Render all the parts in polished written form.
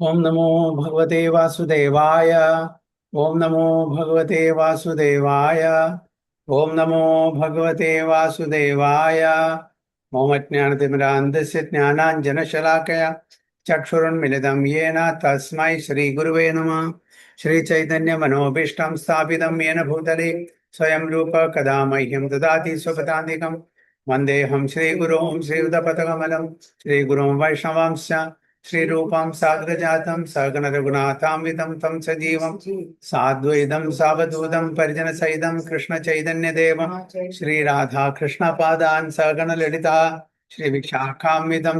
ओम नमो भगवते वासुदेवाय। ओम नमो भगवते वासुदेवाय। ओम नमो भगवते वासुदेवाय। ओम अज्ञानतिमिरान्धस्य ज्ञानाञ्जनशलाकया चक्षुरुन्मिलितं येन तस्मै श्रीगुरुवे नमः। श्रीचैतन्यमनोभीष्टं स्थापितं येन भूतले स्वयं रूप कदा मह्यं ददाति स्वपदान्तिकं वन्देऽहं श्रीगुरुं श्रीयुतपथकमलं श्रीगुरुं वैष्णवांश्च श्रीरूपं साग्रजातं सगणरघुनाथान्वितं तं सजीवं साद्वैतं सावधूतं परिजनसहितं कृष्णचैतन्यदेवं श्रीराधा कृष्णपादान् सगणललिता श्रीविशाखान्वितं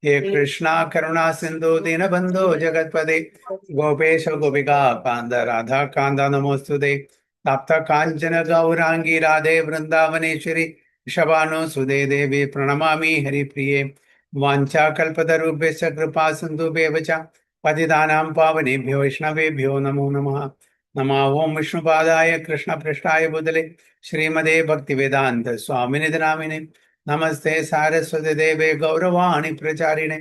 हे कृष्णा करुणा सिन्धु दीनबन्धो जगत्पदे गोपेश गोपिका कान्द राधा कान्द नमोऽस्तुते तप्त काञ्चन गौराङ्गी राधे वृन्दावनेश्वरी वृषभानुसुते देवी प्रणमामि हरिप्रिये वाञ्छाकल्पतरुभ्यश्च कृपा सिन्धुभ्येव च पतितानां पावनेभ्यो वैष्णवेभ्यो नमो नमः। नमः ओं विष्णुपादाय कृष्णपृष्ठाय भूतले श्रीमदे भक्तिवेदान्त स्वामिनिधि नामिने नमस्ते सारस्वती देवे गौरवाणि प्रचारिणे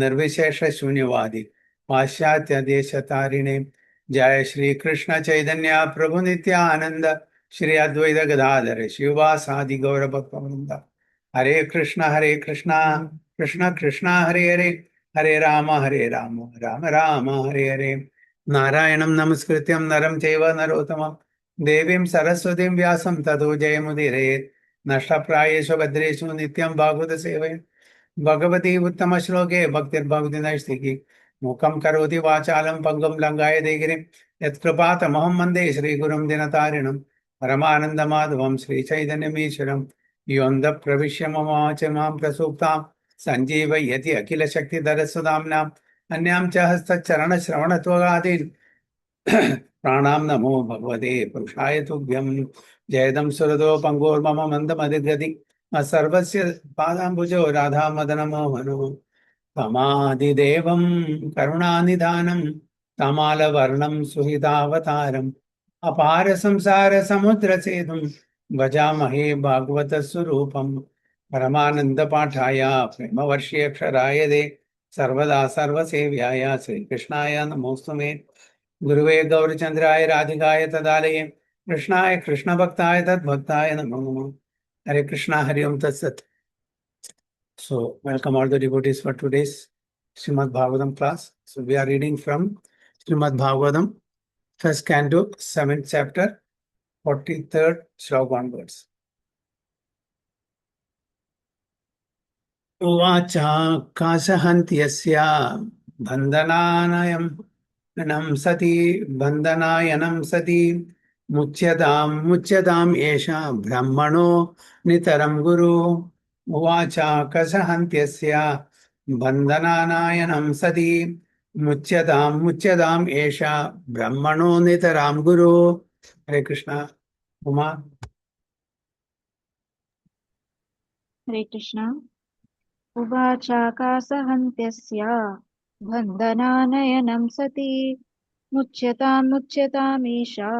निर्विशेष शून्यवादी पाश्चात्य देशतारिणे जय श्री कृष्ण चैतन्य प्रभु नित्यानंद श्री अद्वैत गदाधर शिवासादि गौर भक्तवृंद हरे कृष्ण कृष्ण कृष्ण हरे हरे हरे राम राम राम हरे हरे नारायणं नमस्कृत्यं नरं चैव नरोत्तमं देवीं सरस्वतीं व्यासं ततो जयमुदीरयेत् नष्टप्रायेषु भद्रेषु नित्यं भागवत सेवया भगवती उत्तम श्लोके भक्तिर्भवति नैष्ठिकी मुखं करोति वाचालं पङ्गुं लङ्घायते गिरिं यत्कृपातमहं वन्दे श्रीगुरुं दिनतारिणं परमानन्दमाधवं श्रीचैतन्यमीश्वरं योऽन्धः प्रविश्य मम वाचमां प्रसूप्तां सञ्जीवयति अखिलशक्तिधरस्वधाम्नां अन्यां च हस्तचरणश्रवणत्वगादीन् प्राणां नमो भगवते पुरुषाय तुभ्यं जयदं सुरदो पङ्गोर्मम मन्दमधिगति सर्वस्य पादाम्बुजो राधामदनमोहनो तमादिदेवं करुणानिधानं तमालवर्णं सुहृदावतारम् अपार संसार समुद्र सेतुं भजामहे भागवतस्वरूपं परमानन्दपाठाय प्रेमवर्ष्यक्षराय दे सर्वदा सर्वसेव्याय श्रीकृष्णाय नमोऽस्तु मे गुरुवे गौरचन्द्राय राधिकाय तदालये कृष्णाय कृष्णभक्ताय तद्भक्ताय नमो नमः। हरे कृष्णा हरि ओम तत्सत। So, welcome all the devotees for today's Srimad Bhagavatam class. So, we are reading from Srimad Bhagavatam, first canto, 7th chapter, 43rd shloka onwards. Uvacha kasahantyasya bandhananayam sati mucyatam esha brahmano nitaram guru. Uvacha kasahantyasya bandhananayanam sati mucyatam esha brahmano nitaram guru. Hare Krishna. Uma. हरे कृष्ण उवाचाकासहन्त्यस्य बन्धनानयनं सति मुच्यतामीशा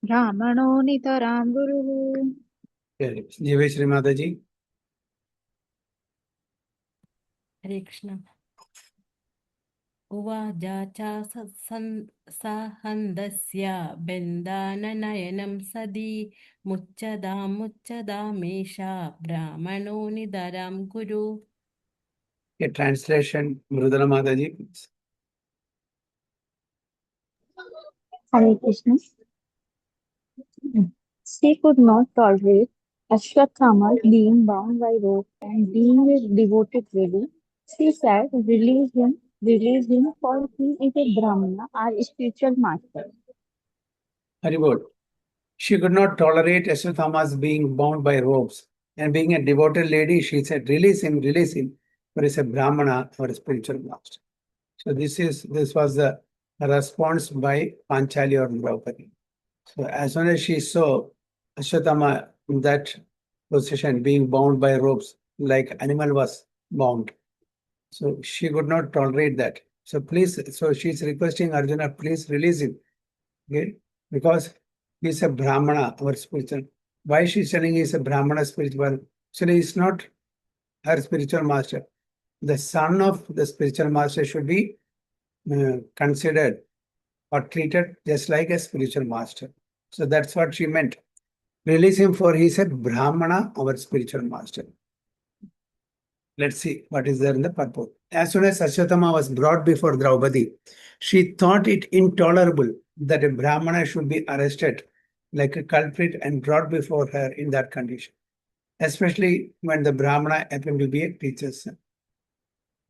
ब्राह्मणो नितरां गुरुः। Jai Shri Mataji. हरे कृष्ण उवाचा सहन्दस्य बेन्दाननयनं सदी मुच्चदामेषा ब्राह्मणो निधरां गुरु. A translation, Mrudala Mataji. Hare Krishna. She could not tolerate Ashwatthama being bound by rope and being a devoted lady. She said, release him, for he is a Brahmana, our spiritual master. Haribol. She could not tolerate Ashwatthama's being bound by ropes. And being a devoted lady, she said, release him, for he's a Brahmana or a spiritual master. So this was the response by Panchali or Draupadi. So as soon as she saw Ashwatthama in that position, being bound by ropes, like animal was bound, so she could not tolerate that. So she's requesting Arjuna, please release him. Okay? Because he's a Brahmana or spiritual. Why she's telling he's a Brahmana spiritual? Actually, he's not her spiritual master. The son of the spiritual master should be considered or treated just like a spiritual master. So that's what she meant. Release him, for he said, Brahmana, our spiritual master. Let's see what is there in the purport. As soon as Ashwatthama was brought before Draupadi, she thought it intolerable that a Brahmana should be arrested like a culprit and brought before her in that condition, especially when the Brahmana happened to be a teacher's son.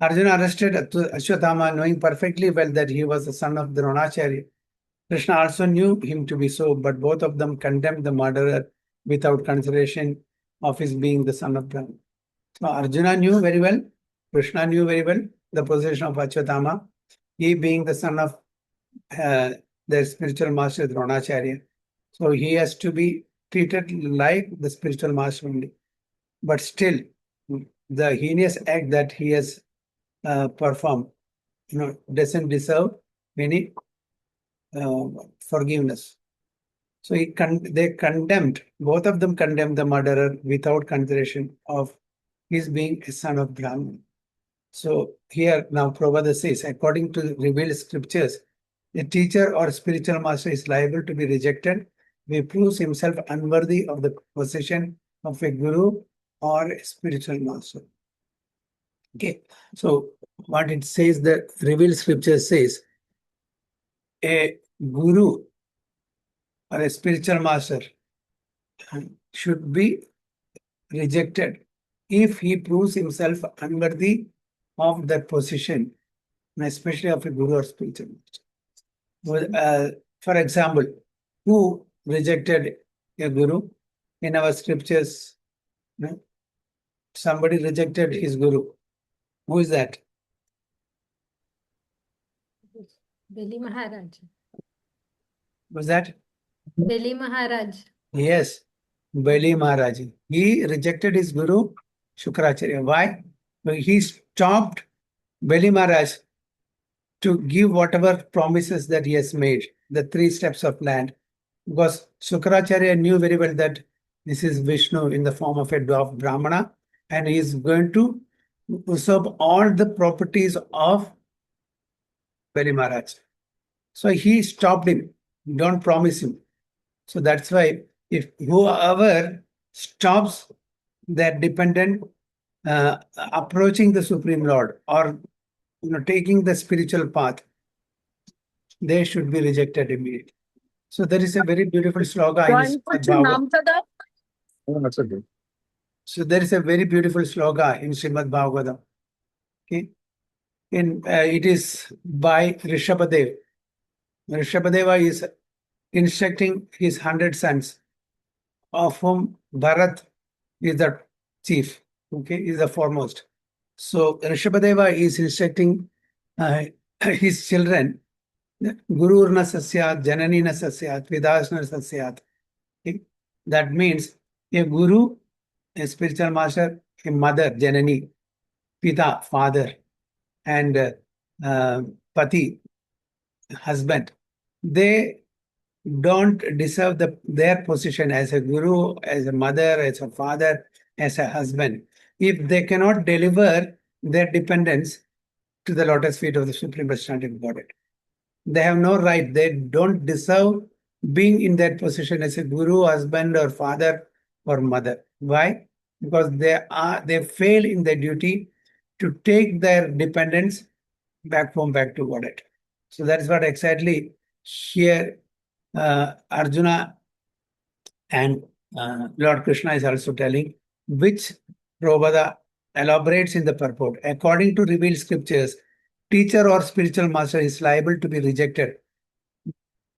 Arjuna arrested Ashwatthama, knowing perfectly well that he was the son of Dronacharya. Krishna also knew him to be so, but both of them condemned the murderer without consideration of his being the son of Brahma. So Arjuna knew very well, Krishna knew very well the position of Ashwatthama, he being the son of their spiritual master Dronacharya. So he has to be treated like the spiritual master only. But still, the heinous act that he has performed, doesn't deserve any forgiveness. So they condemned, both of them condemned the murderer without consideration of his being a son of Brahman. So here now Prabhupada says, according to revealed scriptures, a teacher or spiritual master is liable to be rejected if he proves himself unworthy of the position of a guru or a spiritual master. Okay, so what it says, the revealed scripture says, a guru or a spiritual master should be rejected if he proves himself unworthy of that position, especially of a guru or spiritual master. For example, who rejected a guru? In our scriptures, somebody rejected his guru. Who is that? Bali Maharaj. Was that? Bali Maharaj. Yes, Bali Maharaj. He rejected his guru, Shukracharya. Why? Well, he stopped Bali Maharaj to give whatever promises that he has made, the 3 steps of land. Because Shukracharya knew very well that this is Vishnu in the form of a dwarf Brahmana, and he is going to usurp all the properties of Bali Maharaj. So he stopped him. Don't promise him. So that's why if whoever stops their dependent approaching the Supreme Lord or taking the spiritual path, they should be rejected immediately. So there is a very beautiful sloga in Srimad Bhagavatam. So there is a very beautiful sloga in Srimad Bhagavatam. Okay, it is by Rishabhadev. Rishabhadeva is instructing his 100 sons, of whom Bharat is the chief. Okay, is the foremost. So Rishabhadeva is instructing his children, Guru na sasyat, Janani na sasyat, Vidas na sasyat. Okay? That means a guru, a spiritual master, a mother, Janani, Pita, father, and Pati, husband. They don't deserve their position as a guru, as a mother, as a father, as a husband, if they cannot deliver their dependence to the lotus feet of the Supreme Personality of Godhead. They have no right. They don't deserve being in that position as a guru, husband, or father, or mother. Why? Because they fail in their duty to take their dependence back to Godhead. So that is what exactly here Arjuna and Lord Krishna is also telling, which Prabhupada elaborates in the purport. According to revealed scriptures, teacher or spiritual master is liable to be rejected.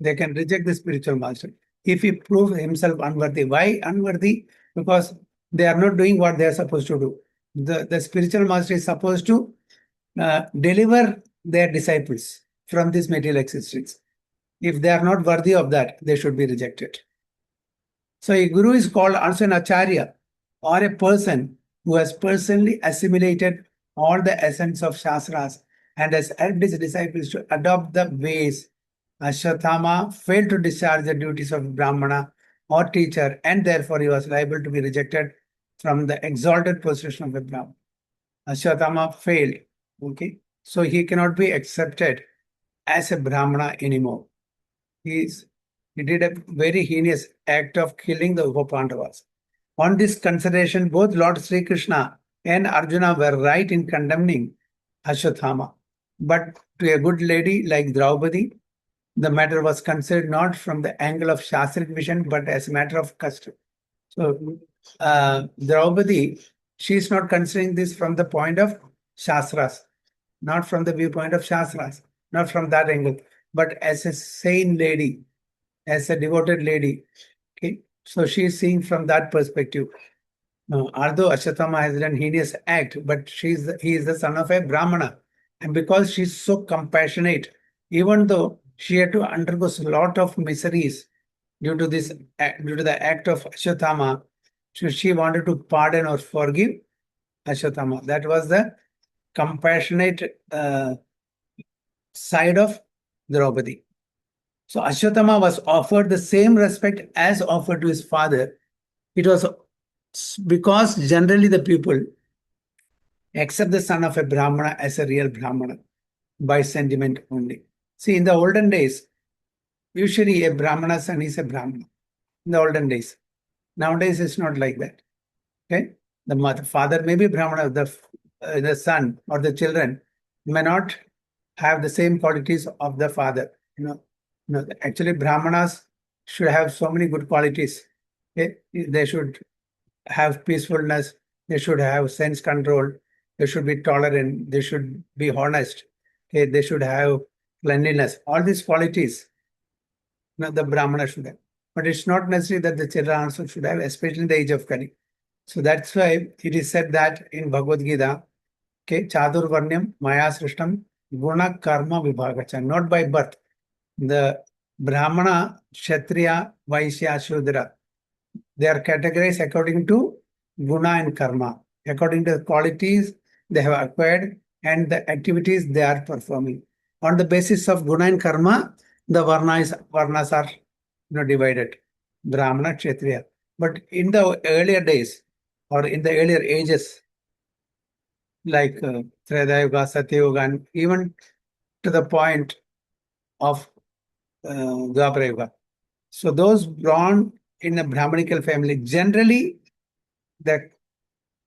They can reject the spiritual master if he proves himself unworthy. Why unworthy? Because they are not doing what they are supposed to do. The spiritual master is supposed to deliver their disciples from this material existence. If they are not worthy of that, they should be rejected. So a guru is called also an acharya, or a person who has personally assimilated all the essence of Shastras and has helped his disciples to adopt the ways. Ashwatthama failed to discharge the duties of Brahmana or teacher, and therefore he was liable to be rejected from the exalted position of a Brahmana. Ashwatthama failed. Okay, so he cannot be accepted as a Brahmana anymore. He did a very heinous act of killing the Upapandavas. On this consideration, both Lord Sri Krishna and Arjuna were right in condemning Ashwatthama. But to a good lady like Draupadi, the matter was considered not from the angle of Shastric vision, but as a matter of custom. So, Draupadi, she is not considering this from the point of Shastras, not from the viewpoint of Shastras, not from that angle, but as a sane lady, as a devoted lady. Okay, so she is seeing from that perspective. Although Ashwatthama has done heinous act, but he is the son of a Brahmana, and because she is so compassionate, even though she had to undergo a lot of miseries due to this, due to the act of Ashwatthama, so she wanted to pardon or forgive Ashwatthama. That was the compassionate side of Draupadi. So Ashwatthama was offered the same respect as offered to his father. It was because generally the people accept the son of a Brahmana as a real Brahmana by sentiment only. See, in the olden days, usually a Brahmana son is a Brahmana. In the olden days. Nowadays, it's not like that. Okay? The father may be Brahmana, the son or the children may not have the same qualities of the father. Actually, Brahmanas should have so many good qualities. Okay? They should have peacefulness. They should have sense control. They should be tolerant. They should be honest. Okay? They should have cleanliness. All these qualities, the Brahmana should have. But it's not necessary that the children also should have, especially in the age of Kali. So that's why it is said that in Bhagavad Gita, okay, Chadur Varnyam Maya Srishtam Guna Karma Vibhagacha, not by birth. The Brahmana, Kshatriya, Vaishya, Shudra, they are categorized according to Guna and Karma, according to the qualities they have acquired and the activities they are performing. On the basis of Guna and Karma, the Varnas are divided, Brahmana, Kshatriya. But in the earlier days or in the earlier ages, like Treta Yuga, Satya Yuga, and even to the point of Dwapara Yuga. So those born in a Brahmanical family, generally the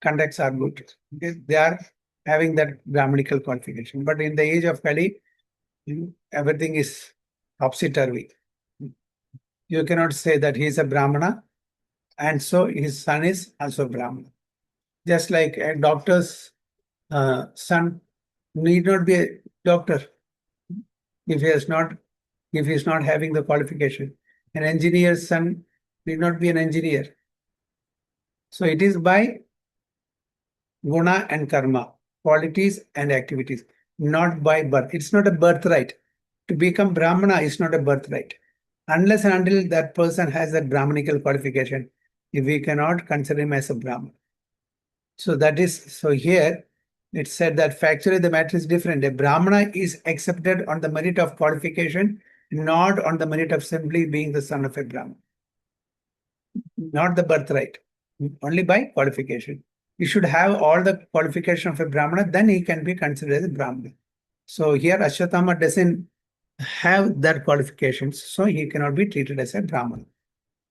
conducts are good. Okay? They are having that Brahmanical qualification. But in the age of Kali, everything is topsy-turvy. You cannot say that he is a Brahmana and so his son is also Brahmana. Just like a doctor's son need not be a doctor if he is not having the qualification. An engineer's son need not be an engineer. So it is by guna and karma, qualities and activities, not by birth. It's not a birthright. To become Brahmana is not a birthright. Unless and until that person has a Brahmanical qualification, we cannot consider him as a Brahman. So here it said that factually the matter is different. A Brahmana is accepted on the merit of qualification, not on the merit of simply being the son of a Brahman. Not the birthright, only by qualification. He should have all the qualification of a Brahmana, then he can be considered as a Brahman. So here Ashwatthama doesn't have that qualifications, so he cannot be treated as a Brahman.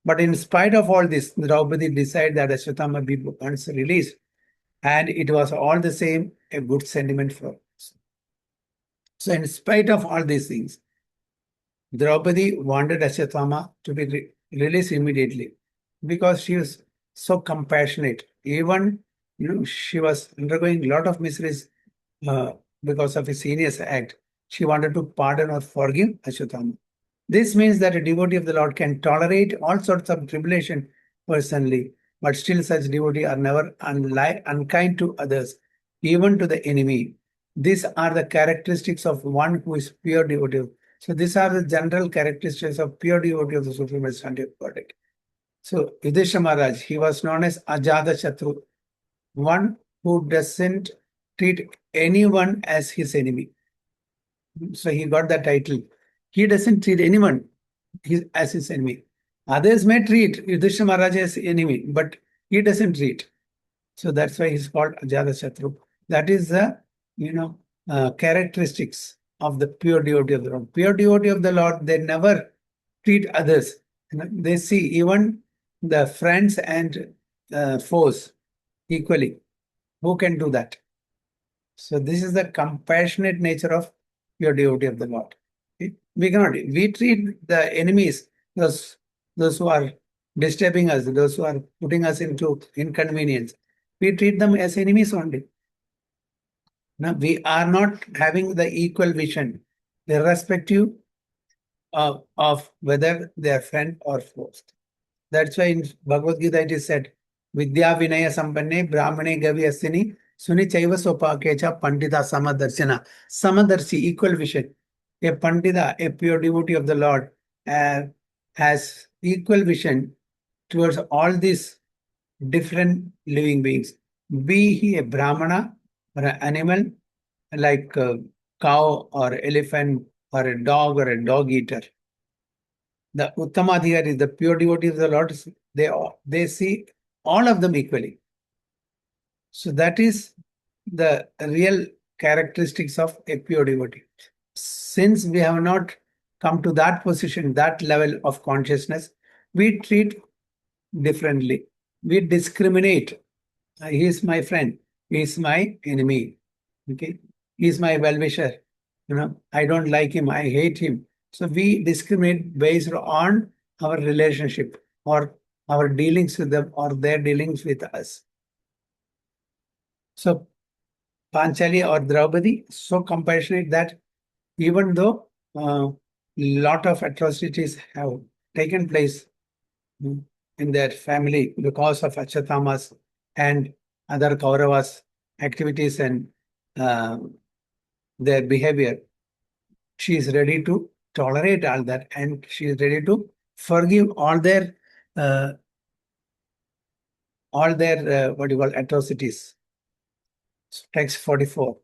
But in spite of all this, Draupadi decided that Ashwatthama be once released, and it was all the same a good sentiment for us. So in spite of all these things, Draupadi wanted Ashwatthama to be released immediately because she was so compassionate. Even she was undergoing a lot of miseries because of his heinous act. She wanted to pardon or forgive Ashwatthama. This means that a devotee of the Lord can tolerate all sorts of tribulation personally, but still such devotee are never unkind to others, even to the enemy. These are the characteristics of one who is pure devotee. So these are the general characteristics of pure devotee of the Supreme Personality of Godhead. So Yudhishthira Maharaj, he was known as Ajada Shatru, one who doesn't treat anyone as his enemy. So he got that title. He doesn't treat anyone as his enemy. Others may treat Yudhishthira Maharaj as enemy, but he doesn't treat. So that's why he's called Ajada Shatru. That is the characteristics of the pure devotee of the Lord. Pure devotee of the Lord, they never treat others. They see even the friends and foes equally. Who can do that? So this is the compassionate nature of pure devotee of the Lord. We cannot. We treat the enemies, those who are disturbing us, those who are putting us into inconvenience. We treat them as enemies only. Now, we are not having the equal vision, irrespective of whether they are friend or foe. That's why in Bhagavad Gita it is said, Vidya Vinaya Sampanne Brahmane Gavi Asini Suni Chaiva Sopakecha Pandita Samadarshana. Samadarshi, equal vision. A Pandita, a pure devotee of the Lord, has equal vision towards all these different living beings. Be he a Brahmana or an animal like a cow or elephant or a dog or a dog eater. The Uttamadhikari, the pure devotees of the Lord, they see all of them equally. So that is the real characteristics of a pure devotee. Since we have not come to that position, that level of consciousness, we treat differently. We discriminate. He is my friend. He is my enemy. Okay, he is my well-wisher. I don't like him. I hate him. So we discriminate based on our relationship or our dealings with them or their dealings with us. So Panchali or Draupadi, so compassionate that even though lot of atrocities have taken place in their family because of Achyatamas and other Kauravas' activities and their behavior, she is ready to tolerate all that and she is ready to forgive all their what you call atrocities. Text 44.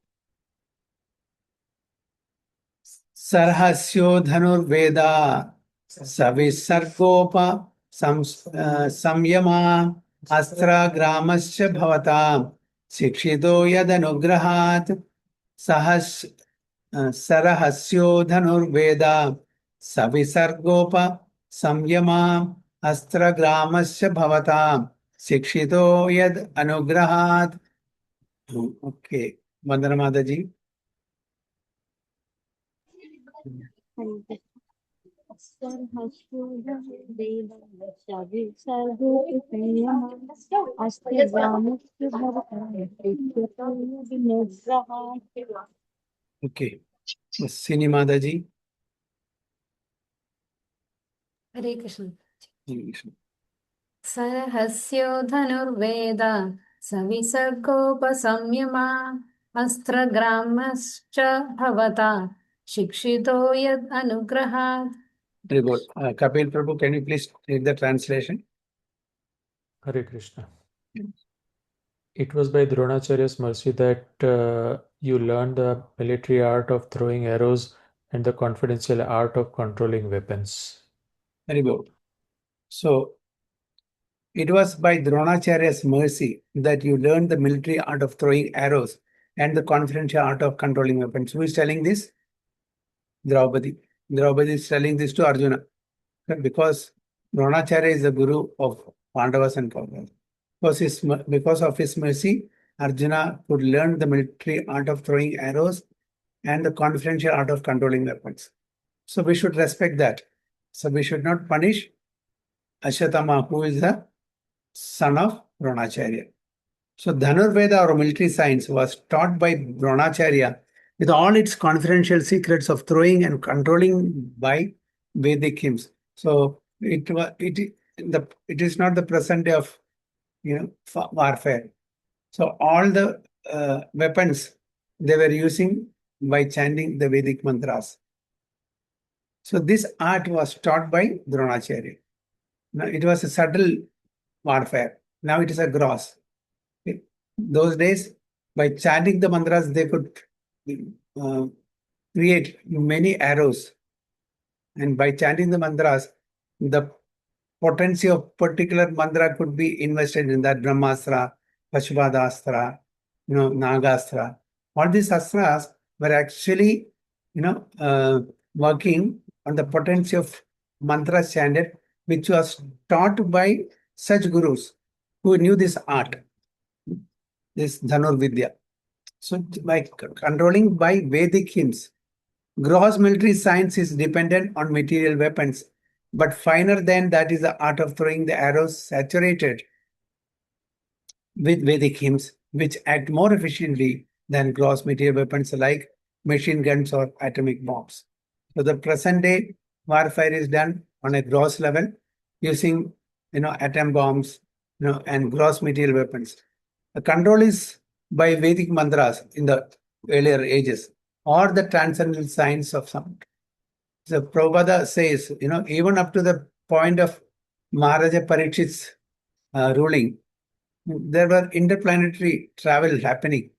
Sarhasyo dhanurveda savisargopa samyama astra gramasya bhavata shikshido yadanugrahat sarahasyo dhanurveda savisargopa samyama astra gramasya bhavata शिक्षितो यद अनुग्रहात. Okay, Vandana Mataji. Okay, Sini Mataji. Hare Krishna. English. सरहस्यो धनुर्वेद सविसर्गोपसंयमा अस्त्रग्रामश्च भवता शिक्षितो यद् अनुग्रहात्. Very good. Kapil Prabhu, can you please read the translation? Hare Krishna. It was by Dronacharya's mercy that you learned the military art of throwing arrows and the confidential art of controlling weapons. Very good. So, it was by Dronacharya's mercy that you learned the military art of throwing arrows and the confidential art of controlling weapons. Who is telling this? Draupadi. Draupadi is telling this to Arjuna. Because Dronacharya is the guru of Pandavas and Kauravas. Because of his mercy, Arjuna could learn the military art of throwing arrows and the confidential art of controlling weapons. So we should respect that. So we should not punish Ashwatthama, who is the son of Dronacharya. So Dhanurveda or military science was taught by Dronacharya with all its confidential secrets of throwing and controlling by Vedic hymns. So it is not the present day of warfare. So all the weapons they were using by chanting the Vedic mantras. So this art was taught by Dronacharya. Now it was a subtle warfare. Now it is a gross. Those days, by chanting the mantras, they could create many arrows. And by chanting the mantras, the potency of particular mantra could be invested in that Brahmastra, Pashubhadastra, Nagastra. All these astras were actually working on the potency of mantra chanted, which was taught by such gurus who knew this art, this Dhanur Vidya. So by controlling by Vedic hymns, gross military science is dependent on material weapons, but finer than that is the art of throwing the arrows saturated with Vedic hymns, which act more efficiently than gross material weapons like machine guns or atomic bombs. So the present day warfare is done on a gross level using atom bombs and gross material weapons. The control is by Vedic mantras in the earlier ages or the transcendental science of sound. So Prabhupada says, even up to the point of Maharaja Parikshit's ruling, there were interplanetary travel happening.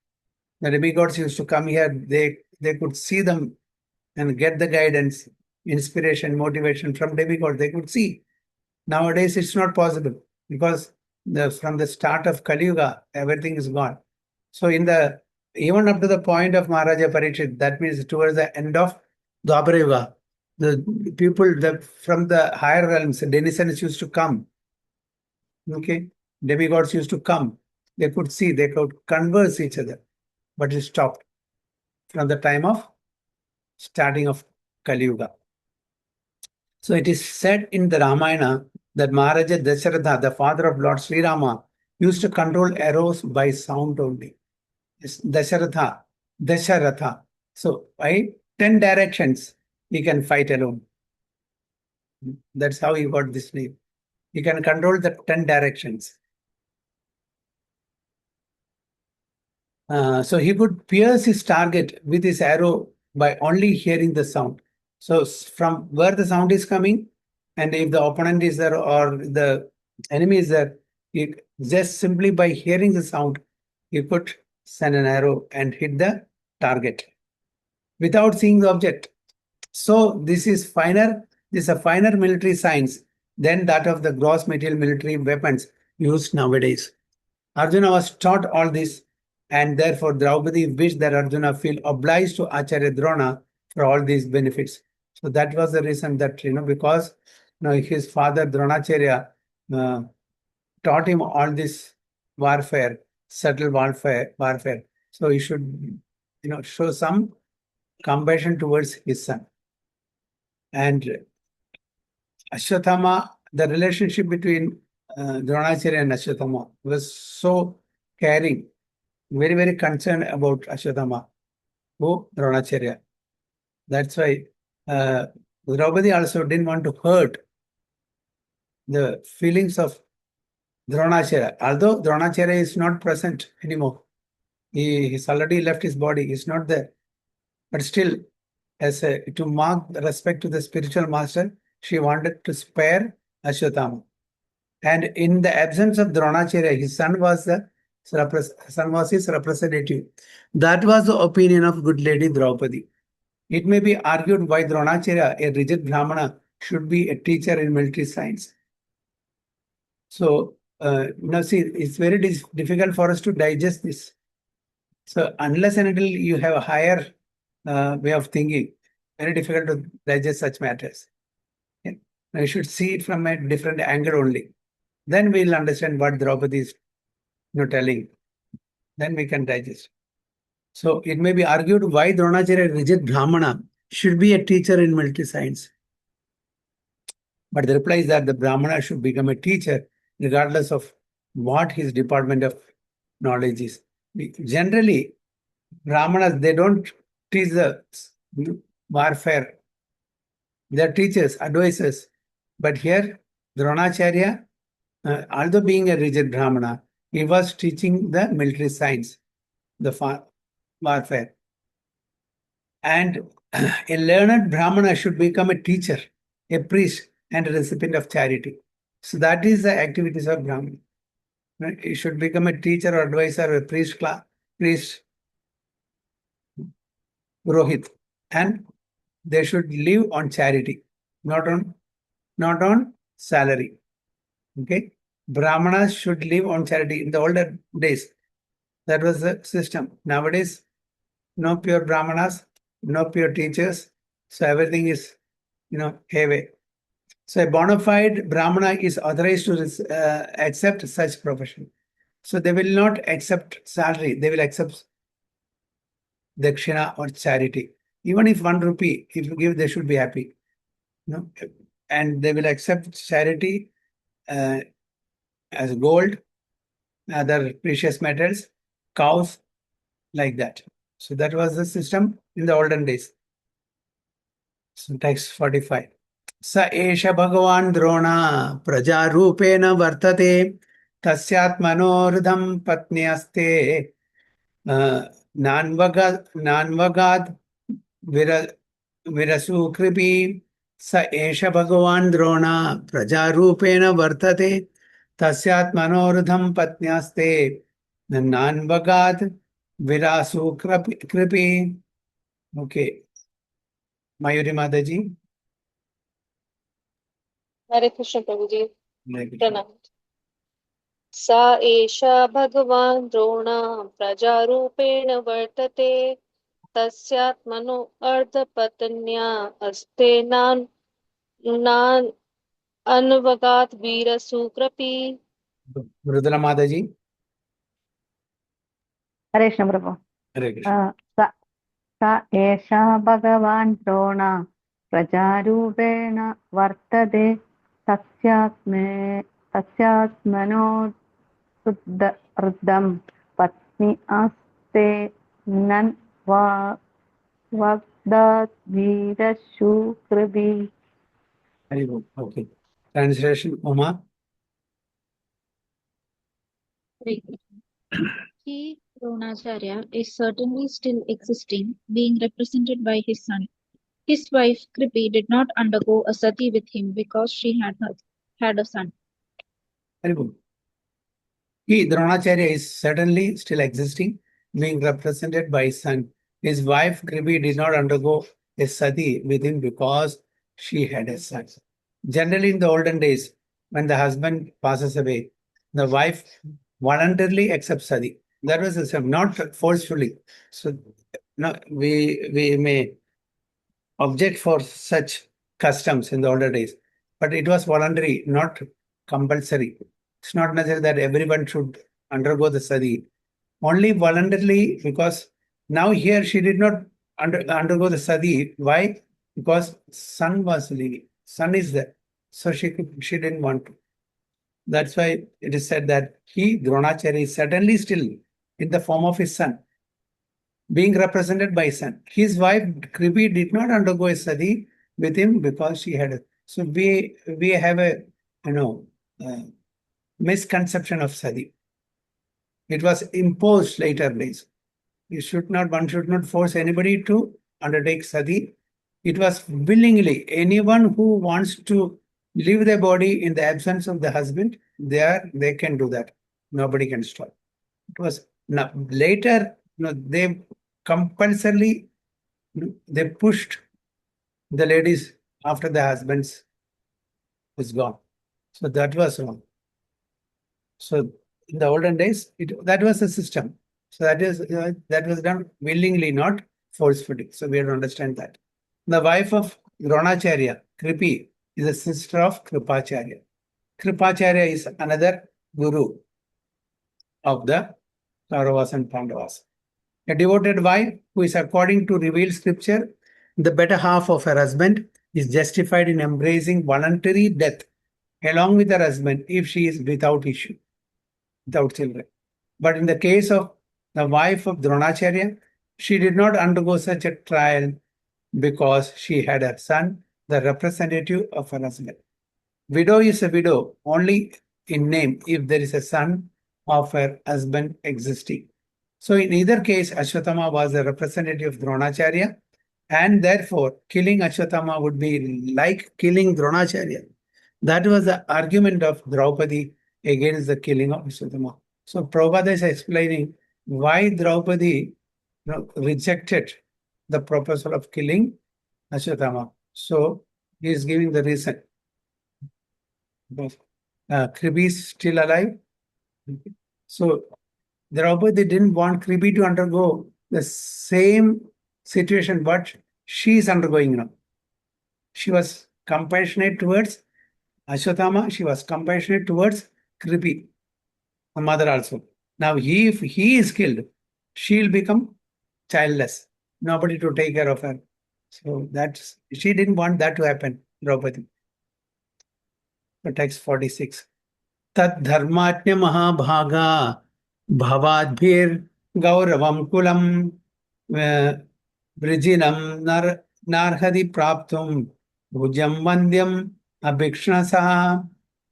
The demigods used to come here. They could see them and get the guidance, inspiration, motivation from demigods. They could see. Nowadays, it's not possible because from the start of Kali Yuga, everything is gone. So even up to the point of Maharaja Parikshit, that means towards the end of Dwapara Yuga, the people from the higher realms, the denizens used to come. Okay, demigods used to come. They could see, they could converse each other, but it stopped from the time of starting of Kali Yuga. So it is said in the Ramayana that Maharaja Dasharatha, the father of Lord Sri Rama, used to control arrows by sound only. It's Dasharatha. So by 10 directions, he can fight alone. That's how he got this name. He can control the 10 directions. So he could pierce his target with his arrow by only hearing the sound. So from where the sound is coming, and if the opponent is there or the enemy is there, just simply by hearing the sound, he could send an arrow and hit the target without seeing the object. So this is finer. This is a finer military science than that of the gross material military weapons used nowadays. Arjuna was taught all this, and therefore Draupadi wished that Arjuna feel obliged to Acharya Drona for all these benefits. So that was the reason that, because his father Dronacharya taught him all this warfare, subtle warfare. So he should, show some compassion towards his son. And Ashwatthama, the relationship between Dronacharya and Ashwatthama was so caring, very, very concerned about Ashwatthama, Dronacharya. That's why Draupadi also didn't want to hurt the feelings of Dronacharya. Although Dronacharya is not present anymore, he's already left his body, he's not there. But still, to mark the respect to the spiritual master, she wanted to spare Ashwatthama. And in the absence of Dronacharya, his son was his representative. That was the opinion of good lady Draupadi. It may be argued why Dronacharya, a rigid Brahmana, should be a teacher in military science. So, it's very difficult for us to digest this. So, unless and until you have a higher way of thinking, very difficult to digest such matters. Okay? Now, you should see it from a different angle only. Then we'll understand what Draupadi is telling. Then we can digest. So it may be argued why Dronacharya, a rigid Brahmana, should be a teacher in military science. But the reply is that the Brahmana should become a teacher regardless of what his department of knowledge is. Generally, Brahmanas, they don't teach the warfare. They're teachers, advisors. But here, Dronacharya, although being a rigid Brahmana, he was teaching the military science, the warfare. And a learned Brahmana should become a teacher, a priest, and a recipient of charity. So that is the activities of Brahmana. Right? He should become a teacher or advisor, a priest, Purohit, and they should live on charity, not on salary. Okay, Brahmanas should live on charity. In the older days, that was the system. Nowadays, no pure Brahmanas. no pure teachers. So everything is, hayway. So a bona fide Brahmana is authorized to accept such profession. So they will not accept salary, they will accept dakshina or charity. Even if 1 rupee, if you give, they should be happy. And they will accept charity as gold, other precious metals, cows, like that. So that was the system in the olden days. So text 45. Sa esha bhagavan drona prajarupena vartate tasyatmanordham patnyaste nanvagad virasu kripi sa esha bhagavan drona prajarupena vartate tasyatmanordham patnyaste nanvagad virasu kripi. Okay. Mayuri Mataji. Hare Krishna Prabhu ji Hare Krishna. प्रणाम सा एषा भगवान् द्रोणा प्रजारूपेण वर्तते तस्यात्मनो अर्धपत्न्या अस्ते नान् अन्वगात् वीरसुकृपी Mridula Mataji. हरे कृष्ण प्रभु Hare Krishna. स स एषा भगवान् द्रोण प्रजारूपेण वर्तते तस्यात्मनो रुद्धं पत्नी आस्ते नन् वग्दद्वीरशूकृभि. Very good. Okay. Translation, Uma. Hare Krishna. He, Dronacharya, is certainly still existing, being represented by his son. His wife, Kripi, did not undergo a sati with him because she had a son. Very good. He, Dronacharya, is certainly still existing, being represented by his son. His wife, Kripi, did not undergo a sati with him because she had a son. Generally, in the olden days, when the husband passes away, the wife voluntarily accepts sati. That was the system, not forcefully. So, no, we may object for such customs in the older days, but it was voluntary, not compulsory. It's not necessary that everyone should undergo the sati. Only voluntarily, because now here she did not undergo the sati. Why? Because son was living. Son is there. So she didn't want to. That's why it is said that he, Dronacharya, is certainly still in the form of his son, being represented by his son. His wife, Kripi, did not undergo a sati with him because she had a. So we have a, misconception of sati. It was imposed later days. One should not force anybody to undertake sati. It was willingly. Anyone who wants to leave their body in the absence of the husband, they can do that. Nobody can stop. It was later, they compulsorily, they pushed the ladies after the husbands was gone. So that was wrong. So in the olden days, that was the system. So that was done willingly, not forcefully. So we have to understand that. The wife of Dronacharya, Kripi, is a sister of Kripacharya. Kripacharya is another guru of the Kauravas and Pandavas. A devoted wife who is, according to revealed scripture, the better half of her husband, is justified in embracing voluntary death along with her husband if she is without issue, without children. But in the case of the wife of Dronacharya, she did not undergo such a trial because she had a son, the representative of her husband. Widow is a widow only in name if there is a son of her husband existing. So in either case, Ashwatthama was a representative of Dronacharya, and therefore killing Ashwatthama would be like killing Dronacharya. That was the argument of Draupadi against the killing of Ashwatthama. So Prabhupada is explaining why Draupadi rejected the proposal of killing Ashwatthama. So he is giving the reason. Kribi is still alive. So Draupadi didn't want Kribi to undergo the same situation what she is undergoing now. She was compassionate towards Ashwatthama, she was compassionate towards Kripi, her mother also. Now, if he is killed, she will become childless, nobody to take care of her. So that's she didn't want that to happen, Draupadi. So text 46. Tadharmatnya mahabhaga bhavadbhir gauravam kulam vrijinam narhadi praptum bhujam vandyam abhikshnasa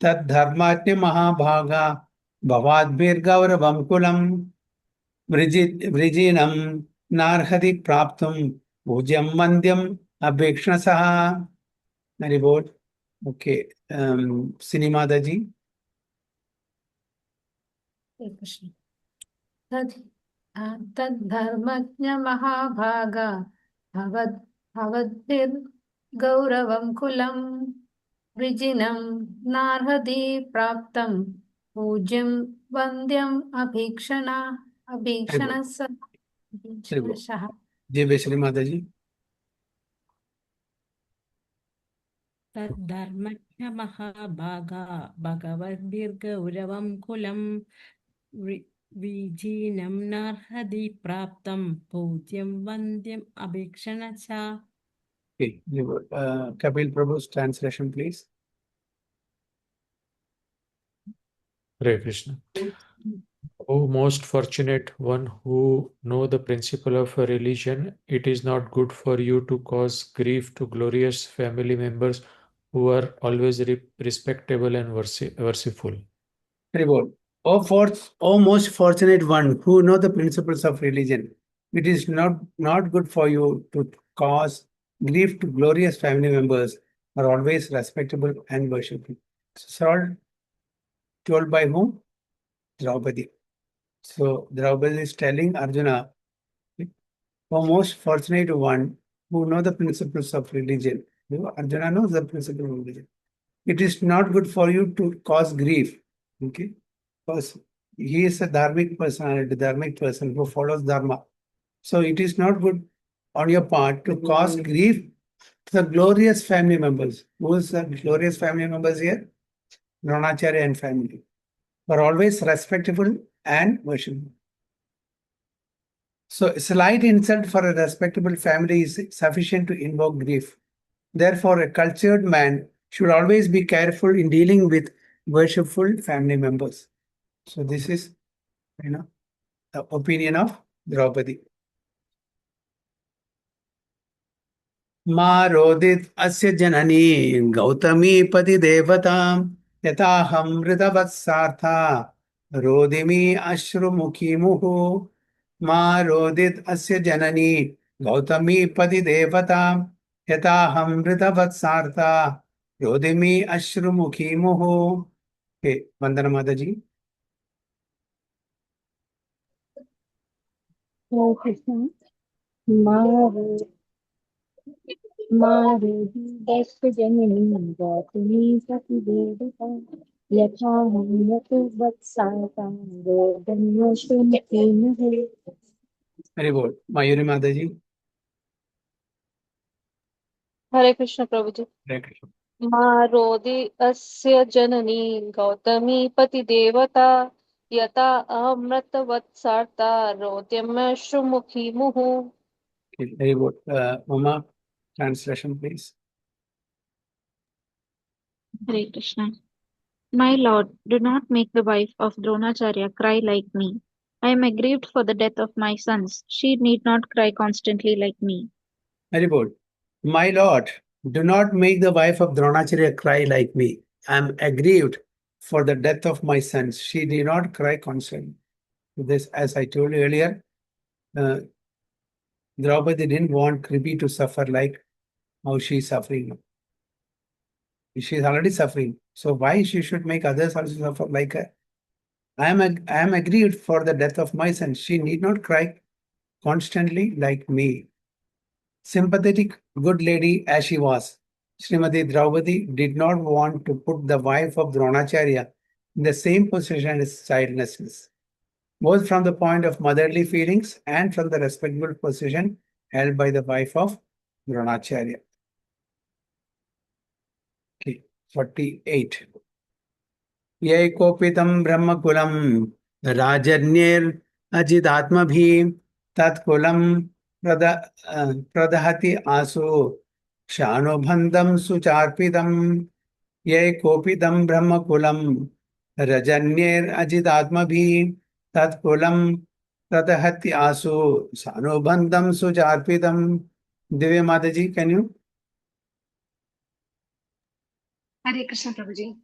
tadharmatnya mahabhaga bhavadbhir gauravam kulam vrijinam narhadi praptum bhujam vandyam abhikshnasa. Very good. Okay. Cinema ji. हरे कृष्ण तद् तद्धर्मज्ञमहाभागा भवद्भिर्गौरवं कुलं वृजिनं नार्हति प्राप्तं पूज्यं वन्द्यम् अभीक्षणशः जय वैष्णवी माता जी. तद्धर्मज्ञ महाभागा भगवद्भिर्गौरवं कुलं विजीनं नार्हति प्राप्तं पूज्यं वन्द्यम् अभीक्षणशः. Okay. Kapil Prabhu's translation, please. Hare Krishna. O most fortunate one who know the principle of a religion, it is not good for you to cause grief to glorious family members who are always respectable and worshipful. Very good. O most fortunate one who know the principles of religion, it is not good for you to cause grief to glorious family members who are always respectable and worshipful. So all told by whom? Draupadi. So Draupadi is telling Arjuna, O most fortunate one who know the principles of religion. Arjuna knows the principle of religion. It is not good for you to cause grief. Okay? Because he is a dharmic person who follows dharma. So it is not good on your part to cause grief to the glorious family members. Who is the glorious family members here? Dronacharya and family. Are always respectable and worshipful. So a slight insult for a respectable family is sufficient to invoke grief. Therefore, a cultured man should always be careful in dealing with worshipful family members. So this is, the opinion of Draupadi. Ma rodit asya janani gautami pati devatam yataham ritavatsartha rodimi ashrumukhi muhu. Ma rodit asya janani gautami pati devatam yataham ritavatsartha rodimi ashrumukhi muhu. Okay, Vandana Mataji. Oh, Krishna. Marudidaspajananim Gatami Satidevata Yathaham Yatuvaksatam Dodanyashvamukinahe. Very good. Mayuri Mataji. Hare Krishna Prabhuji. Hare Krishna. मारोदि अस्य जननी गौतमी पतिदेवता यथा अमृतवत्सार्ता रोद्यमश्रुमुखी मुहुः. Okay, very good. Uma, translation, please. Hare Krishna. My lord, do not make the wife of Dronacharya cry like me. I am aggrieved for the death of my sons. She need not cry constantly like me. Very good. My lord, do not make the wife of Dronacharya cry like me. I am aggrieved for the death of my sons. She did not cry constantly. This, as I told you earlier, Draupadi didn't want Kripi to suffer like how she is suffering. She is already suffering. So why she should make others also suffer like her? I am aggrieved for the death of my son. She need not cry constantly like me. Sympathetic, good lady as she was, Srimati Draupadi did not want to put the wife of Dronacharya in the same position as childlessness, both from the point of motherly feelings and from the respectable position held by the wife of Dronacharya. Okay, 48. Yaikopitam brahmakulam rajarnyer ajidatmabhi tatkulam pradahati asu shanubhandam sucharpidam. Yaikopitam brahmakulam rajarnyer ajidatmabhi tatkulam pradahati asu shanubhandam sucharpidam. Divya Mataji, can you? Hare Krishna Prabhuji.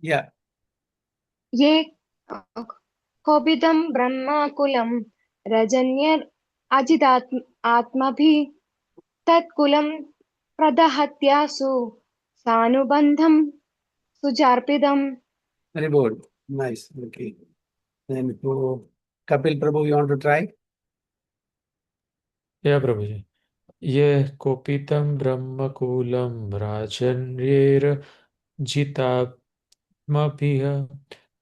Yeah. ये कोपिदं ब्रह्मकुलं रजन्यर् अजिदात्मभिः तत्कुलं प्रदहत्यासु सानुबन्धं सुचार्पितम्. Very good. Nice. Okay. Then who? Kapil Prabhu, you want to try? Yeah, Prabhuji. Ye kopitam brahmakulam rajanyer jitatmabhiya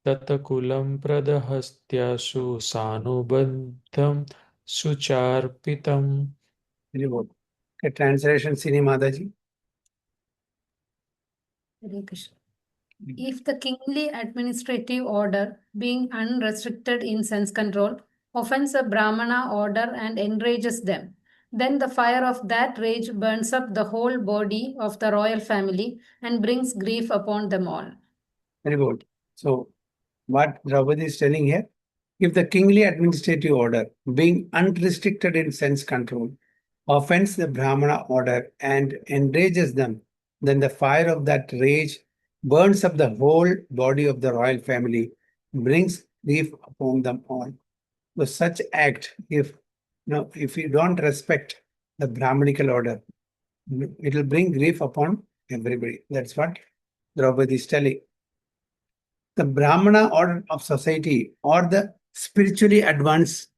tatakulam pradahastyasu sanubandham sucharpitam. Very good. Okay, translation, Sini Mataji. Hare Krishna. If the kingly administrative order, being unrestricted in sense control, offends a Brahmana order and enrages them, then the fire of that rage burns up the whole body of the royal family and brings grief upon them all. Very good. So, what Draupadi is telling here, if the kingly administrative order, being unrestricted in sense control, offends the Brahmana order and enrages them, then the fire of that rage burns up the whole body of the royal family, brings grief upon them all. So such act, if you don't respect the Brahmanical order, it will bring grief upon everybody. That's what Draupadi is telling. The Brahmana order of society or the spiritually advanced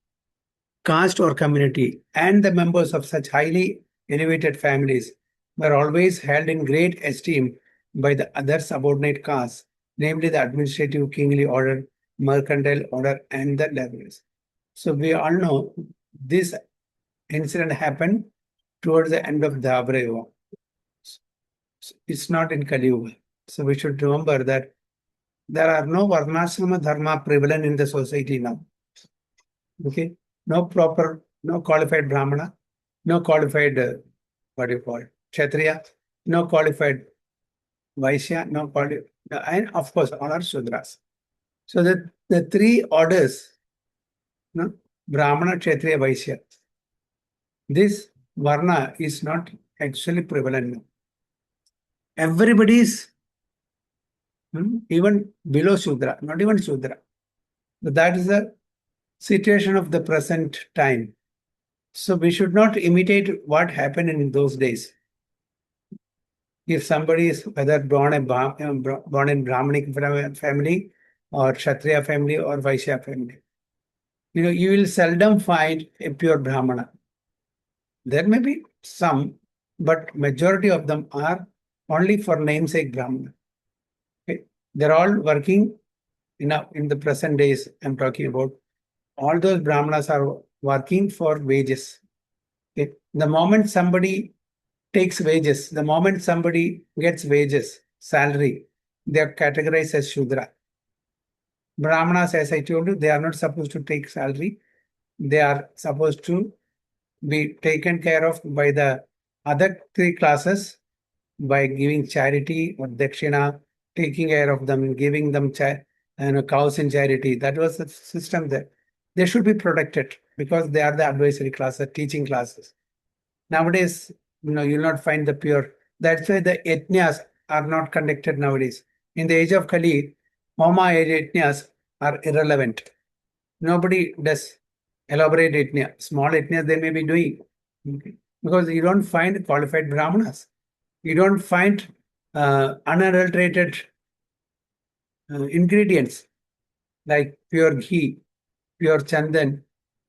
caste or community and the members of such highly elevated families were always held in great esteem by the other subordinate castes, namely the administrative kingly order, mercantile order, and the laborers. So we all know this incident happened towards the end of Dwapara Yuga. It's not in Kali Yuga. So we should remember that there are no Varnashrama Dharma prevalent in the society now. Okay? No qualified Brahmana, no qualified, Kshatriya, no qualified Vaishya, and of course, all are Shudras. So the three orders, Brahmana, Kshatriya, Vaishya, this Varna is not actually prevalent now. Everybody is even below Shudra, not even Shudra. But that is the situation of the present time. So we should not imitate what happened in those days. If somebody is whether born in Brahmanic family or Kshatriya family or Vaishya family, you will seldom find a pure Brahmana. There may be some, but majority of them are only for namesake Brahmana. Okay? They're all working in the present days. I'm talking about all those Brahmanas are working for wages. Okay? The moment somebody takes wages, the moment somebody gets wages, salary, they are categorized as Shudra. Brahmanas, as I told you, they are not supposed to take salary. They are supposed to be taken care of by the other three classes by giving charity or dakshina, taking care of them, giving them cows in charity. That was the system there. They should be protected because they are the advisory classes, teaching classes. Nowadays, you'll not find the pure. That's why the yajnas are not conducted nowadays. In the age of Kali, Homa yajnas are irrelevant. Nobody does elaborate yajna. Small yajnas they may be doing. Okay? Because you don't find qualified Brahmanas. You don't find unadulterated ingredients like pure ghee, pure chandan,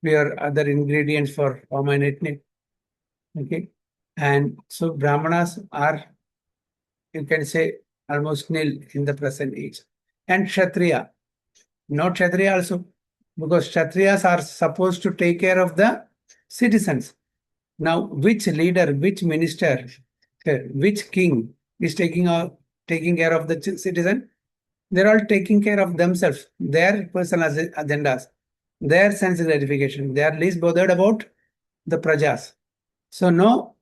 pure other ingredients for Homa and yajna. Okay, and so Brahmanas are, you can say, almost nil in the present age. And Kshatriya, No Kshatriya also. Because Kshatriyas are supposed to take care of the citizens. Now, which leader, which minister, which king is taking care of the citizen? They're all taking care of themselves, their personal agendas, their sense gratification. They are least bothered about the prajas. So no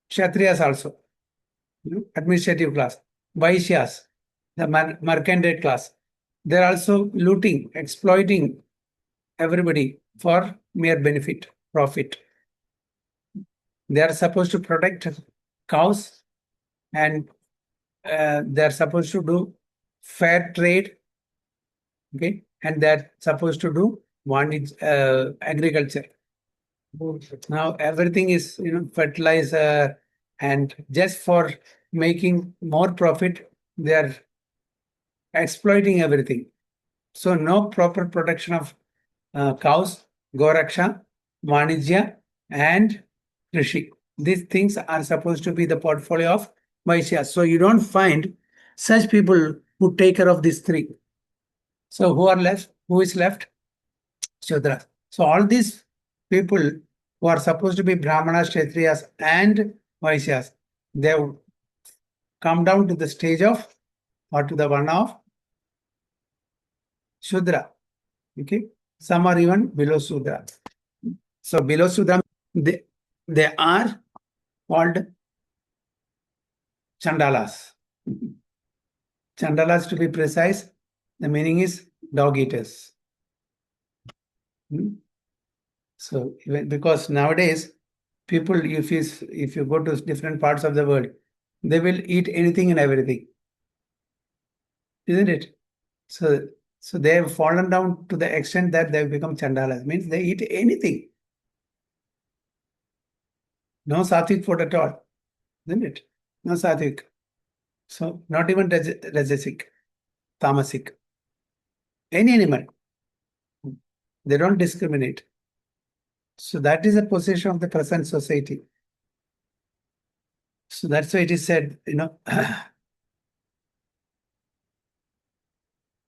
Kshatriyas also, administrative class, Vaishyas, the mercantile class. They're also looting, exploiting everybody for mere benefit, profit. They are supposed to protect cows and they are supposed to do fair trade, okay, and they're supposed to do agriculture. Now everything is fertilizer, and just for making more profit, they are exploiting everything. So no proper protection of cows, Goraksha, Vanijya, and Krishi. These things are supposed to be the portfolio of Vaishyas. So you don't find such people who take care of these three. So who are left? Who is left? Shudras. So all these people who are supposed to be Brahmanas, Kshatriyas, and Vaishyas, they have come down to the stage of, or to the one of Shudra. Okay. Some are even below Shudra. So below Shudra, they are called Chandalas. Chandalas, to be precise, the meaning is dog eaters. So because nowadays people, if you go to different parts of the world, they will eat anything and everything, isn't it? So they have fallen down to the extent that they have become Chandalas. Means they eat anything. No sattvic food at all, isn't it? No sattvic. So not even rajasic, tamasic. Any animal. They don't discriminate. So that is a position of the present society. So that's why it is said, the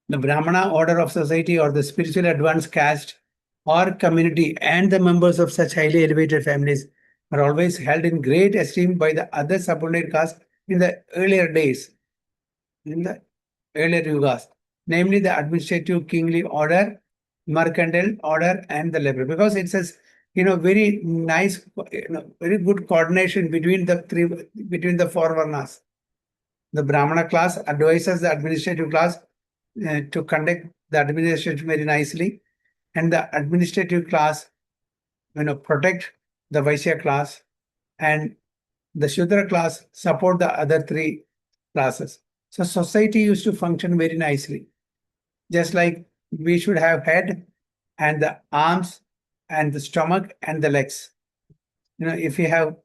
Brahmana order of society or the spiritually advanced caste or community and the members of such highly elevated families are always held in great esteem by the other subordinate castes in the earlier days, in the earlier yugas, namely the administrative kingly order, mercantile order, and the liberal. Because it says, very nice, very good coordination between the four varnas. The Brahmana class advises the administrative class to conduct the administration very nicely, and the administrative class, protect the Vaishya class, and the Shudra class support the other three classes. So society used to function very nicely. Just like we should have head and the arms and the stomach and the legs. If you have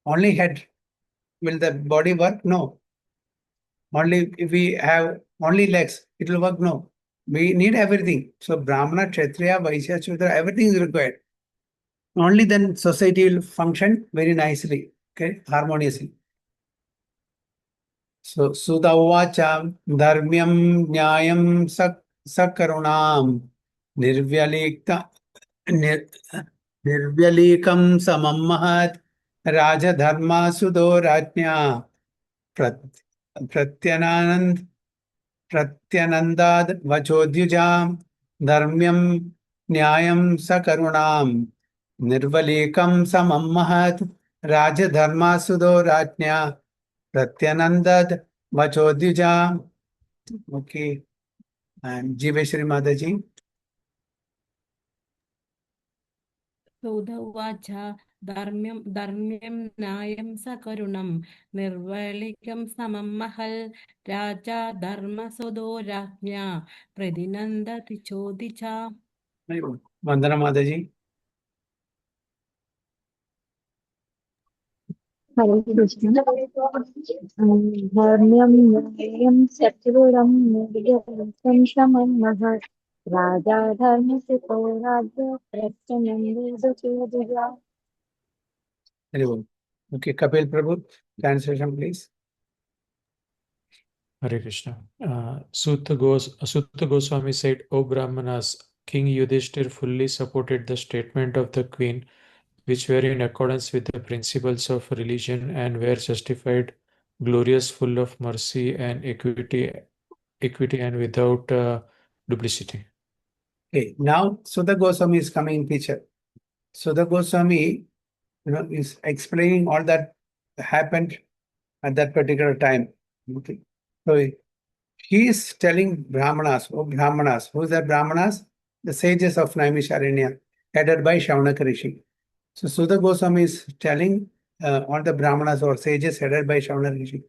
only head, will the body work? No. Only if we have only legs, it will work? No. We need everything. So Brahmana, Kshatriya, Vaishya, Shudra, everything is required. Only then society will function very nicely, okay, harmoniously. So Sudha Uvacha Dharmyam Nyayam Sakarunam Nirvyalikta Nirvyalikam Samam Mahat Raja Dharma Sudo Ratnya Pratyanand Pratyanandad Vachodhyujam Dharmyam Nyayam Sakarunam Nirvalikam Samam Mahat Raja Dharma Sudo Ratnya Pratyanandad Vachodhyujam. Okay. And Jiveshri Mataji. सौधवाच धर्म्यं न्यायं सकरुणं निर्वलिकं समं महल् राजा धर्मसुदो राज्ञा प्रतिनन्दति चोदिचा. Vandana Mataji. Hare Krishna. Dharmyam Nyayam Satyavam Nirvyakam Shamam Mahat Raja Dharma Sito Raja Pratyanandha. Very well. Okay, Kapil Prabhu, translation please. Hare Krishna. Sutta Goswami said, O Brahmanas, King Yudhishthir fully supported the statement of the queen, which were in accordance with the principles of religion and were justified, glorious, full of mercy and equity and without duplicity. Okay, now Sudha Goswami is coming in picture. Sudha Goswami, is explaining all that happened at that particular time. Okay. So he is telling Brahmanas, oh Brahmanas, who is that Brahmanas? The sages of Naimisharanya, headed by Shaunaka Rishi. So Sudha Goswami is telling all the Brahmanas or sages headed by Shaunaka Rishi.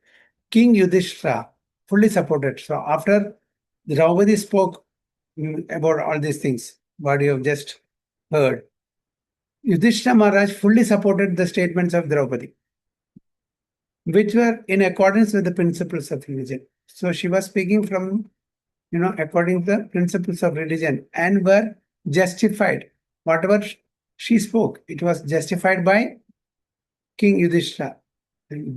King Yudhishthira fully supported. So after Draupadi spoke about all these things, what you have just heard, Yudhishthira Maharaj fully supported the statements of Draupadi, which were in accordance with the principles of religion. So she was speaking from, according to the principles of religion and were justified. Whatever she spoke, it was justified by King Yudhishthira.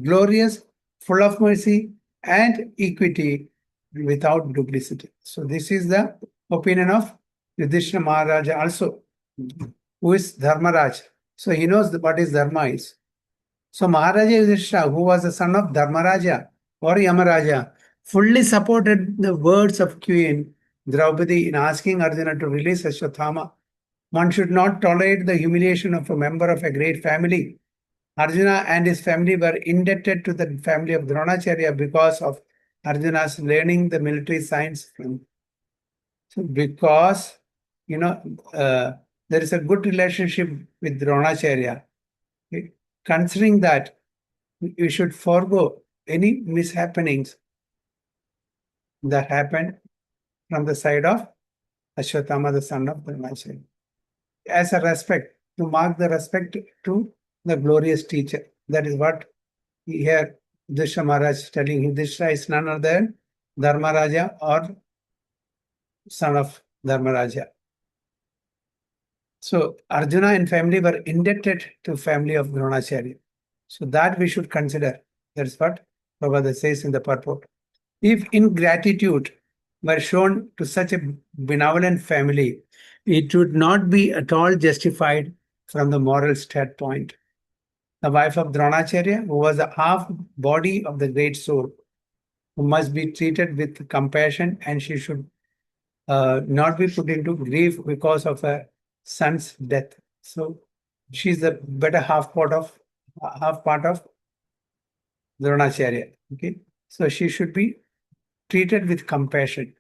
Glorious, full of mercy and equity without duplicity. So this is the opinion of Yudhishthira Maharaja also, who is Dharmaraj. So he knows what is Dharma is. So Maharaja Yudhishthira, who was the son of Dharmaraja or Yamaraja, fully supported the words of Queen Draupadi in asking Arjuna to release Ashwatthama. One should not tolerate the humiliation of a member of a great family. Arjuna and his family were indebted to the family of Dronacharya because of Arjuna's learning the military science from. So because, there is a good relationship with Dronacharya, considering that you should forego any mishappenings that happened from the side of Ashwatthama, the son of Dronacharya, as a respect, to mark the respect to the glorious teacher. That is what here Yudhishthira Maharaj is telling. Yudhishthira is none other than Dharmaraja or son of Dharmaraja. So Arjuna and family were indebted to family of Dronacharya. So that we should consider. That's what Prabhupada says in the purport. If ingratitude were shown to such a benevolent family, it would not be at all justified from the moral standpoint. The wife of Dronacharya, who was a half body of the great soul, who must be treated with compassion, and she should not be put into grief because of her son's death. So she's the better half part of Dronacharya. Okay, so she should be treated with compassion,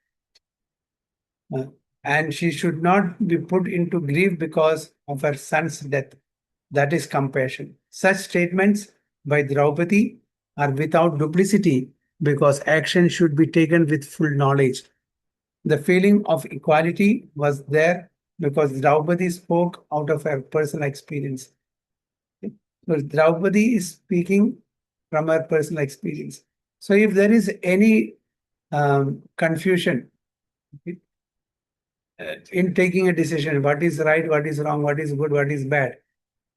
and she should not be put into grief because of her son's death. That is compassion. Such statements by Draupadi are without duplicity because action should be taken with full knowledge. The feeling of equality was there because Draupadi spoke out of her personal experience. So Draupadi is speaking from her personal experience. So if there is any confusion in taking a decision, what is right, what is wrong, what is good, what is bad,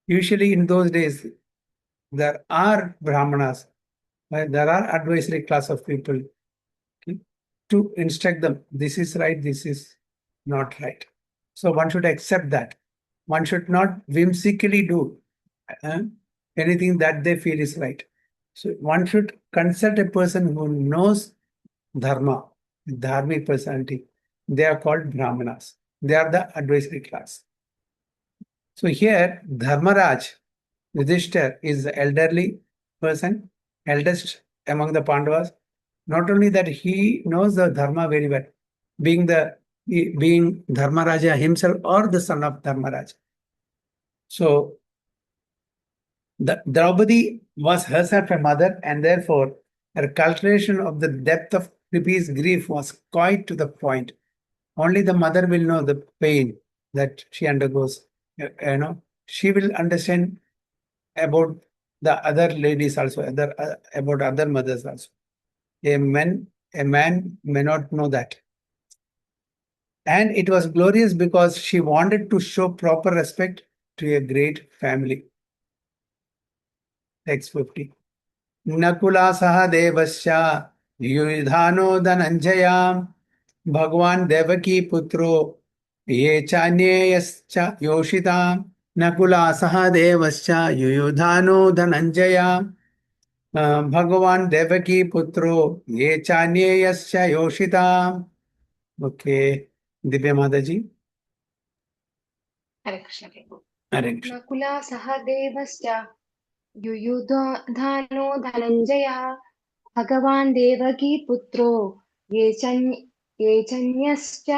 usually in those days, there are Brahmanas, there are advisory class of people to instruct them, this is right, this is not right. So one should accept that. One should not whimsically do anything that they feel is right. So one should consult a person who knows dharma, dharmic personality. They are called Brahmanas. They are the advisory class. So here, Dharmaraj, Yudhishthir, is the elderly person, eldest among the Pandavas. Not only that, he knows the dharma very well, being Dharmaraja himself or the son of Dharmaraj. So the Draupadi was herself a mother, and therefore her calculation of the depth of Kripi's grief was quite to the point. Only the mother will know the pain that she undergoes. She will understand about the other ladies also, about other mothers also. A man may not know that. And it was glorious because she wanted to show proper respect to a great family. Text 50. Nakula saha devasya युयुधानो धनञ्जयां भगवान् देवकी पुत्रो ये चान्येयश्च योषितां नकुला सह देवश्च युयुधानो धनञ्जयां भगवान् देवकी पुत्रो ये चान्येयश्च योषिताम्. Okay, Divya Mataji. Hare Krishna. Hare Krishna. Nakula सह देवश्च युयुधानो धनञ्जयः भगवान् देवकी पुत्रो ये चन्यश्च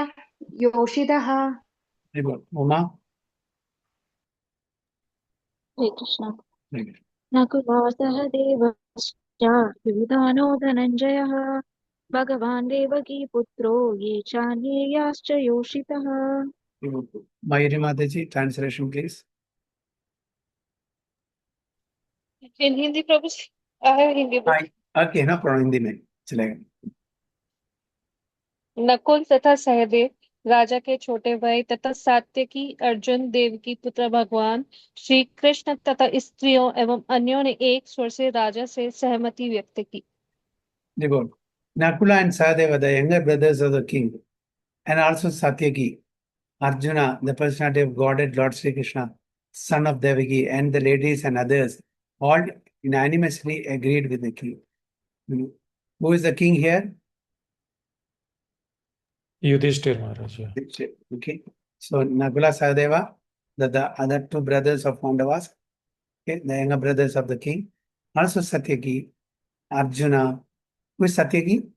योषितः. Very good. Uma. Hare Krishna. Hare Krishna. Nakula सह देवश्च युयुधानो धनञ्जयः भगवान् देवकी पुत्रो ये चान्येयाश्च योषितः. Mayuri Mataji, translation please. In Hindi, Prabhu, I have Hindi book. Okay, no problem. Hindi में चलेगा. नकुल तथा सहदेव राजा के छोटे भाई तथा सात्यकी अर्जुन देवकी पुत्र भगवान श्री कृष्ण तथा स्त्रियों एवं अन्यों ने एक स्वर से राजा से सहमति व्यक्त की. Very good. Nakula and Sahadeva, the younger brothers of the king, and also Satyaki, Arjuna, the personality of Godhead, Lord Sri Krishna, son of Devaki, and the ladies and others, all unanimously agreed with the king. Who is the king here? Yudhishthir Maharaj. Yeah. Okay. So Nakula Sahadeva, the other two brothers of Pandavas, okay, the younger brothers of the king, also Satyaki, Arjuna. Who is Satyaki?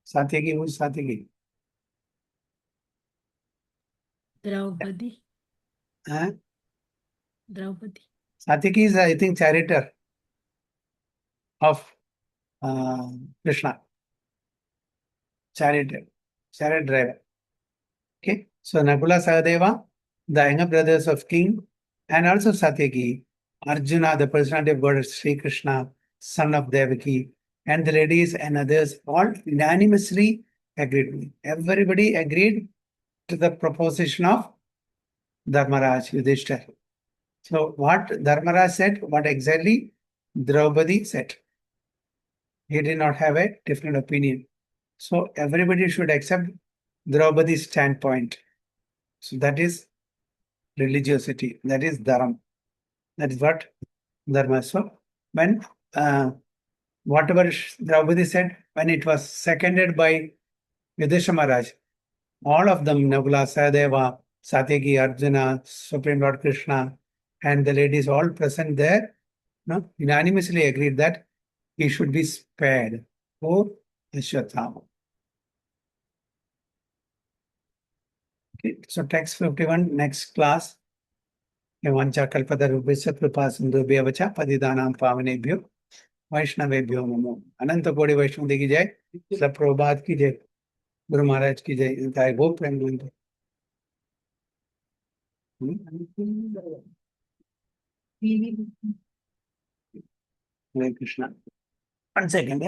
Satyaki, who is Satyaki? Draupadi. Huh? Draupadi. Satyaki is, I think, charioteer of Krishna. Chariot driver. Okay. So Nakula Sahadeva, the younger brothers of king, and also Satyaki, Arjuna, the personality of God, Sri Krishna, son of Devaki, and the ladies and others all unanimously agreed. Everybody agreed to the proposition of Dharmaraj, Yudhishthira. So what Dharmaraj said, what exactly Draupadi said. He did not have a different opinion. So everybody should accept Draupadi's standpoint. So that is religiosity. That is Dharam. That is what Dharma. So when whatever Draupadi said, when it was seconded by Yudhishthira Maharaj, all of them, Nakula, Sahadeva, Satyaki, Arjuna, Supreme Lord Krishna, and the ladies all present there, unanimously agreed that he should be spared for Ashwatthama. Okay, so text 51, next class. Evancha kalpada rubhisya kripa sindhubhya vacha padidanam pavanebhyo वैष्णवेभ्यो नमो. अनंत कोटि वैष्णव की जय. सब प्रभुपाद की जय. गुरु महाराज की जय. इनका बहुत प्रेम मंत्र. हरे कृष्णा. 1 second.